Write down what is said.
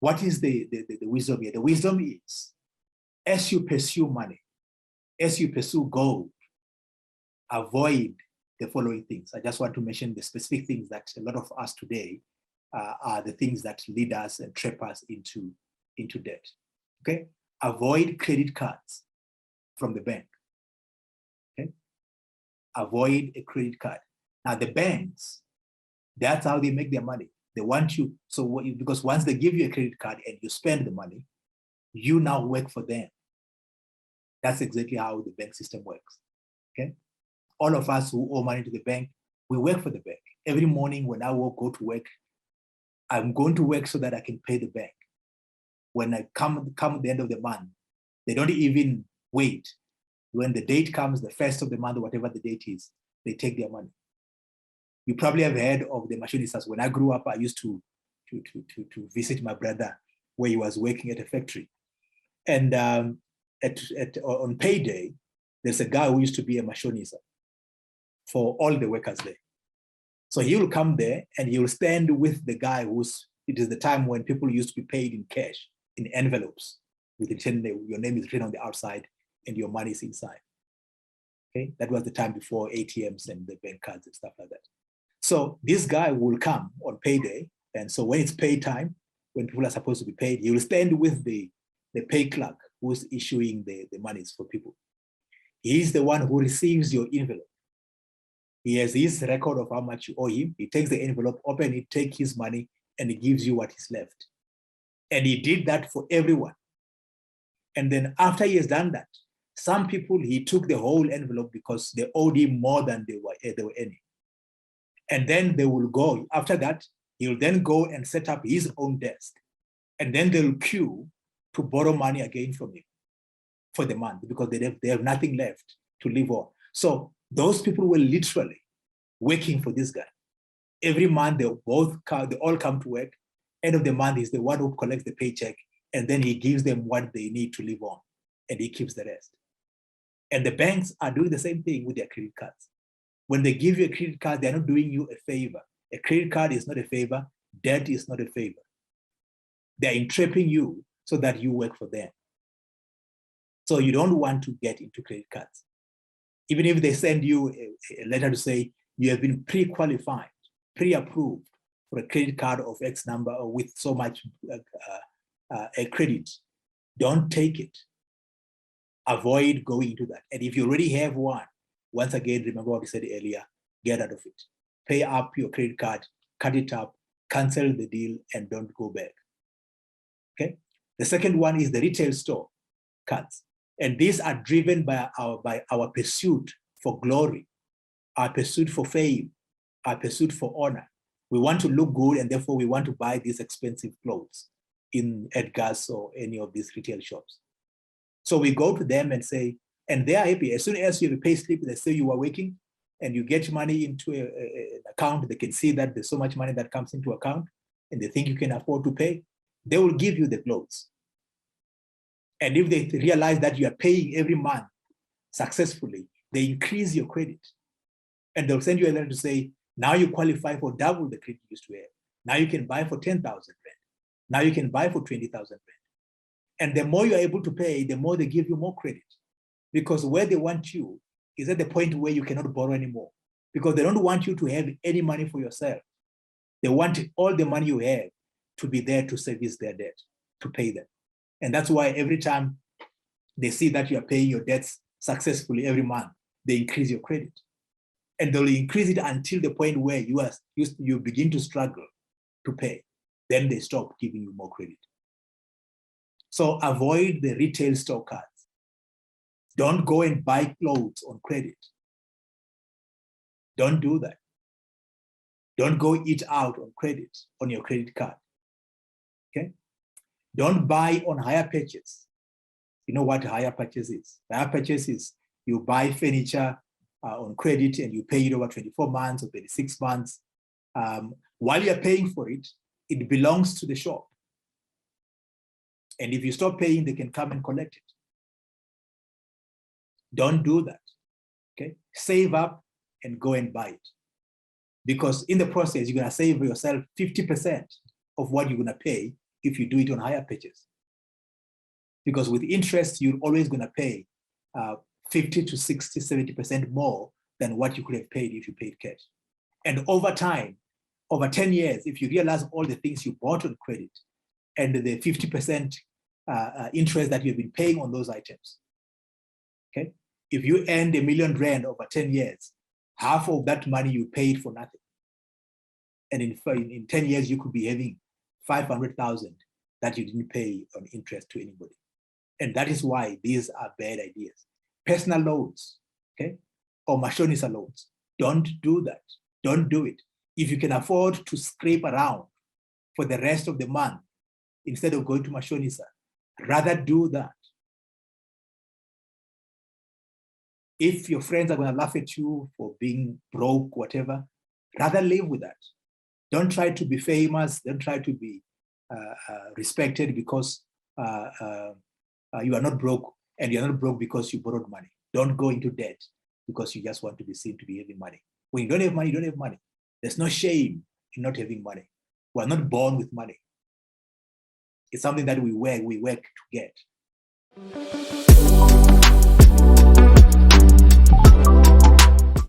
What is the wisdom here? The wisdom is, as you pursue money, as you pursue gold, avoid the following things. I just want to mention the specific things that a lot of us today are the things that lead us and trap us into debt. Okay, avoid credit cards from the bank. Okay, avoid a credit card. Now the banks, that's how they make their money. They want you, so because once they give you a credit card and you spend the money, you now work for them. That's exactly how the bank system works. Okay, all of us who owe money to the bank, we work for the bank. Every morning when I will go to work, I'm going to work so that I can pay the bank. When I come at the end of the month, they don't even wait. When the date comes, the first of the month, whatever the date is, they take their money. You probably have heard of the machinistas. When I grew up, I used to visit my brother where he was working at a factory. And on payday, there's a guy who used to be a machinista for all the workers there. So he will come there and he will stand with the guy it is the time when people used to be paid in cash, in envelopes, with your name is written on the outside and your money is inside. Okay, that was the time before ATMs and the bank cards and stuff like that. So this guy will come on payday, and so when it's pay time, when people are supposed to be paid, he will stand with the pay clerk who's issuing the monies for people. He's the one who receives your envelope. He has his record of how much you owe him. He takes the envelope, open it, take his money, and he gives you what is left. And he did that for everyone. And then after he has done that, some people, he took the whole envelope because they owed him more than they were earning. And then they will go, after that, he'll then go and set up his own desk. And then they'll queue to borrow money again from him for the month because they have nothing left to live on. So those people were literally working for this guy. Every month, they all come to work. End of the month, he's the one who collects the paycheck, and then he gives them what they need to live on, and he keeps the rest. And the banks are doing the same thing with their credit cards. When they give you a credit card, they're not doing you a favor. A credit card is not a favor. Debt is not a favor. They're entrapping you so that you work for them. So you don't want to get into credit cards. Even if they send you a letter to say you have been pre-qualified, pre-approved for a credit card of X number or with so much a credit, don't take it. Avoid going into that. And if you already have one, once again, remember what we said earlier, get out of it. Pay up your credit card, cut it up, cancel the deal, and don't go back. Okay? The second one is the retail store cards. And these are driven by our pursuit for glory, our pursuit for fame, our pursuit for honor. We want to look good, and therefore we want to buy these expensive clothes in Edgar's or any of these retail shops. So we go to them and say, and they are happy. As soon as you have a pay slip, they say you are working and you get money into an account, they can see that there's so much money that comes into account and they think you can afford to pay, they will give you the clothes. And if they realize that you are paying every month successfully, they increase your credit. And they'll send you a letter to say, now you qualify for double the credit you used to have. Now you can buy for 10,000 rand. Now you can buy for 20,000 rand. And the more you're able to pay, the more they give you more credit. Because where they want you is at the point where you cannot borrow anymore. Because they don't want you to have any money for yourself. They want all the money you have to be there to service their debt, to pay them. And that's why every time they see that you are paying your debts successfully every month, they increase your credit. And they'll increase it until the point where you begin to struggle to pay. Then they stop giving you more credit. So avoid the retail store cards. Don't go and buy clothes on credit. Don't do that. Don't go eat out on credit, on your credit card. Okay? Don't buy on hire purchase. You know what hire purchase is? Hire purchase is you buy furniture on credit and you pay it over 24 months or 36 months. While you're paying for it, it belongs to the shop. And if you stop paying, they can come and collect it. Don't do that, okay? Save up and go and buy it. Because in the process, you're gonna save yourself 50% of what you're gonna pay if you do it on hire purchase. Because with interest, you're always going to pay 50 to 60, 70% more than what you could have paid if you paid cash. And over time, over 10 years, if you realize all the things you bought on credit and the 50% interest that you've been paying on those items, okay? If you earned R1 million over 10 years, half of that money you paid for nothing. And in 10 years, you could be having 500,000 that you didn't pay on interest to anybody. And that is why these are bad ideas. Personal loans, okay? Or mashonisa loans. Don't do that. Don't do it. If you can afford to scrape around for the rest of the month, instead of going to mashonisa, rather do that. If your friends are going to laugh at you for being broke, whatever, rather live with that. Don't try to be famous. Don't try to be respected because you are not broke, and you're not broke because you borrowed money. Don't go into debt because you just want to be seen to be having money. When you don't have money, you don't have money. There's no shame in not having money. We're not born with money. It's something that we work to get.